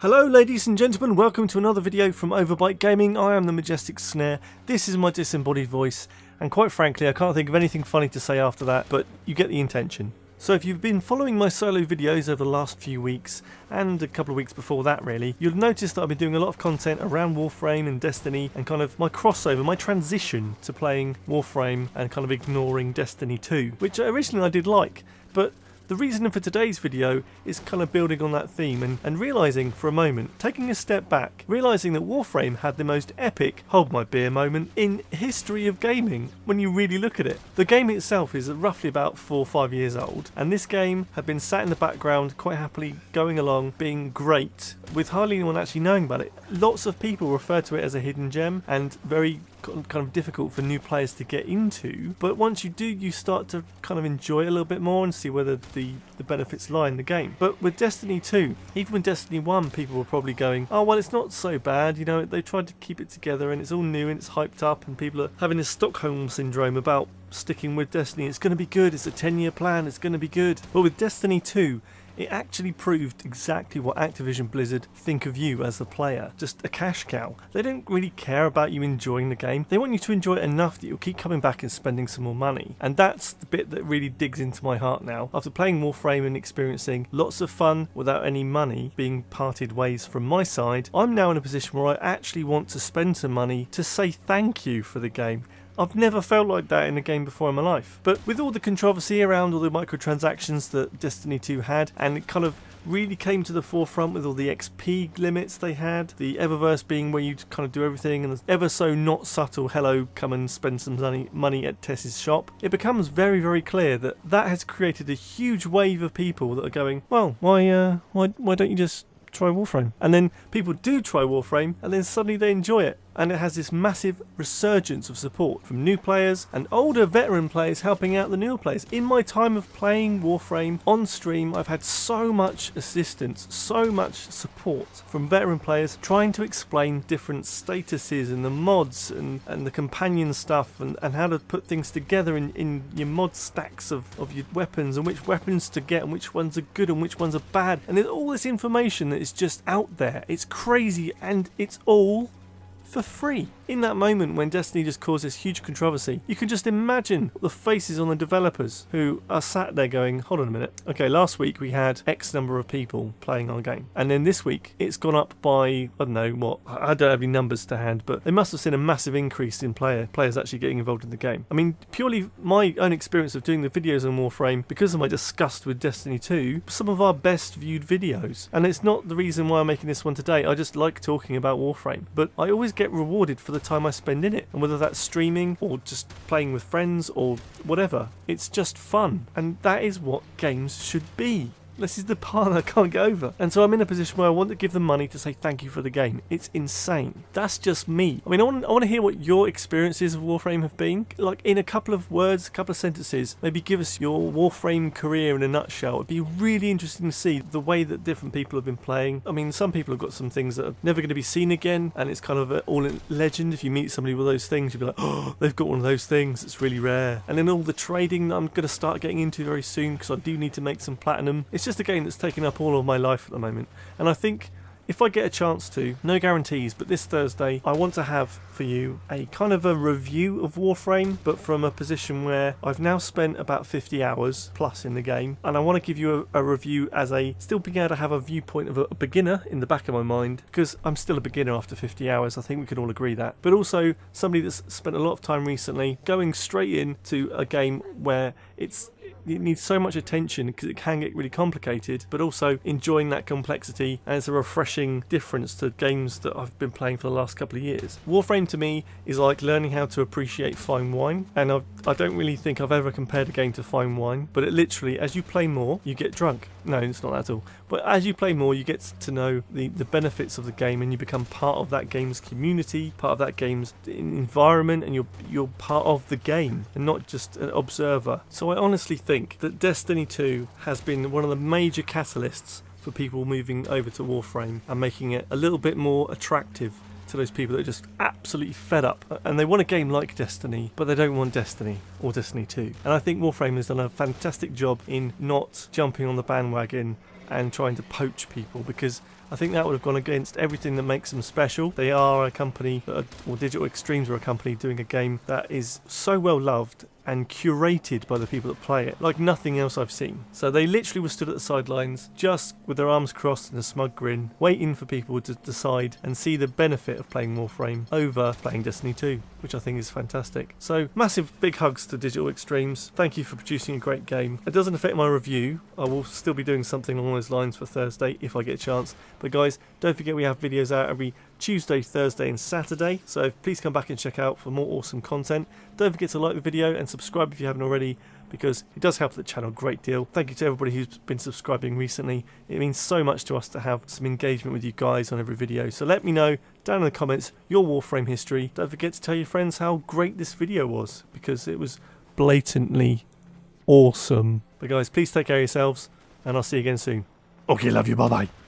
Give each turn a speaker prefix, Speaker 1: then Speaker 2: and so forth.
Speaker 1: Hello ladies and gentlemen, welcome to another video from Overbite Gaming. I am the majestic Snare. This is my disembodied voice, and quite frankly I can't think of anything funny to say after that, but you get the intention. So if you've been following my solo videos over the last few weeks, and a couple of weeks before that really, you'll notice that I've been doing a lot of content around Warframe and Destiny, and kind of my crossover, my transition to playing Warframe and kind of ignoring Destiny 2, which originally I did like, but the reason for today's video is kind of building on that theme and realising for a moment, taking a step back, realising that Warframe had the most epic hold my beer moment in history of gaming when you really look at it. The game itself is roughly about 4 or 5 years old, and this game had been sat in the background quite happily going along, being great, with hardly anyone actually knowing about it. Lots of people refer to it as a hidden gem and very kind of difficult for new players to get into, but once you do, you start to kind of enjoy it a little bit more and see whether the benefits lie in the game. But with Destiny 2, even with Destiny 1, people were probably going, oh well, it's not so bad, you know, they tried to keep it together and it's all new and it's hyped up and people are having this Stockholm syndrome about sticking with Destiny. It's going to be good, it's a 10-year plan, it's going to be good. But with Destiny 2, it actually proved exactly what Activision Blizzard think of you as a player. Just a cash cow. They don't really care about you enjoying the game. They want you to enjoy it enough that you'll keep coming back and spending some more money. And that's the bit that really digs into my heart now. After playing Warframe and experiencing lots of fun without any money being parted ways from my side, I'm now in a position where I actually want to spend some money to say thank you for the game. I've never felt like that in a game before in my life. But with all the controversy around all the microtransactions that Destiny 2 had, and it kind of really came to the forefront with all the XP limits they had, the Eververse being where you kind of do everything, and the ever so not subtle hello, come and spend some money at Tess's shop, it becomes very, very clear that that has created a huge wave of people that are going, well, why don't you just try Warframe? And then people do try Warframe, and then suddenly they enjoy it. And it has this massive resurgence of support from new players and older veteran players helping out the newer players. In my time of playing Warframe on stream, I've had so much assistance, so much support from veteran players trying to explain different statuses and the mods and the companion stuff and how to put things together in your mod stacks of your weapons and which weapons to get and which ones are good and which ones are bad. And there's all this information that is just out there. It's crazy, and it's all for free. In that moment when Destiny just caused this huge controversy, you can just imagine the faces on the developers who are sat there going, hold on a minute, okay, last week we had X number of people playing our game, and then this week it's gone up by, I don't know what, I don't have any numbers to hand, but they must have seen a massive increase in players actually getting involved in the game. I mean, purely my own experience of doing the videos on Warframe, because of my disgust with Destiny 2, some of our best viewed videos, and it's not the reason why I'm making this one today. I just like talking about Warframe, but I always get rewarded for the time I spend in it, and whether that's streaming or just playing with friends or whatever, it's just fun, and that is what games should be. This is the part I can't get over. And so I'm in a position where I want to give them money to say thank you for the game. It's insane. That's just me. I mean, I want to hear what your experiences of Warframe have been. Like, in a couple of words, a couple of sentences, maybe give us your Warframe career in a nutshell. It'd be really interesting to see the way that different people have been playing. I mean, some people have got some things that are never going to be seen again, and it's kind of all in legend. If you meet somebody with those things, you'll be like, oh, they've got one of those things. It's really rare. And then all the trading that I'm going to start getting into very soon, because I do need to make some platinum. It's just a game that's taking up all of my life at the moment, and I think if I get a chance to, no guarantees, but this Thursday I want to have for you a kind of a review of Warframe, but from a position where I've now spent about 50 hours plus in the game, and I want to give you a review as a still being able to have a viewpoint of a beginner in the back of my mind, because I'm still a beginner after 50 hours. I think we could all agree that, but also somebody that's spent a lot of time recently going straight into a game where it needs so much attention because it can get really complicated, but also enjoying that complexity, and it's a refreshing difference to games that I've been playing for the last couple of years. Warframe to me is like learning how to appreciate fine wine, and I don't really think I've ever compared a game to fine wine, but it literally, as you play more, you get drunk. No, it's not that at all. But as you play more, you get to know the benefits of the game, and you become part of that game's community, part of that game's environment, and you're part of the game and not just an observer. So I honestly think that Destiny 2 has been one of the major catalysts for people moving over to Warframe and making it a little bit more attractive to those people that are just absolutely fed up and they want a game like Destiny, but they don't want Destiny or Destiny 2. And I think Warframe has done a fantastic job in not jumping on the bandwagon and trying to poach people, because I think that would have gone against everything that makes them special. They are a company, or Digital Extremes are a company doing a game that is so well loved and curated by the people that play it, like nothing else I've seen. So they literally were stood at the sidelines, just with their arms crossed and a smug grin, waiting for people to decide and see the benefit of playing Warframe over playing Destiny 2, which I think is fantastic. So massive big hugs to Digital Extremes. Thank you for producing a great game. It doesn't affect my review. I will still be doing something along those lines for Thursday if I get a chance. But guys, don't forget we have videos out every Tuesday, Thursday and Saturday, so please come back and check out for more awesome content. Don't forget to like the video and subscribe if you haven't already, because it does help the channel a great deal. Thank you to everybody who's been subscribing recently. It means so much to us to have some engagement with you guys on every video. So let me know down in the comments your Warframe history. Don't forget to tell your friends how great this video was, because it was blatantly awesome. But guys, please take care of yourselves and I'll see you again soon. Okay, love you, bye bye.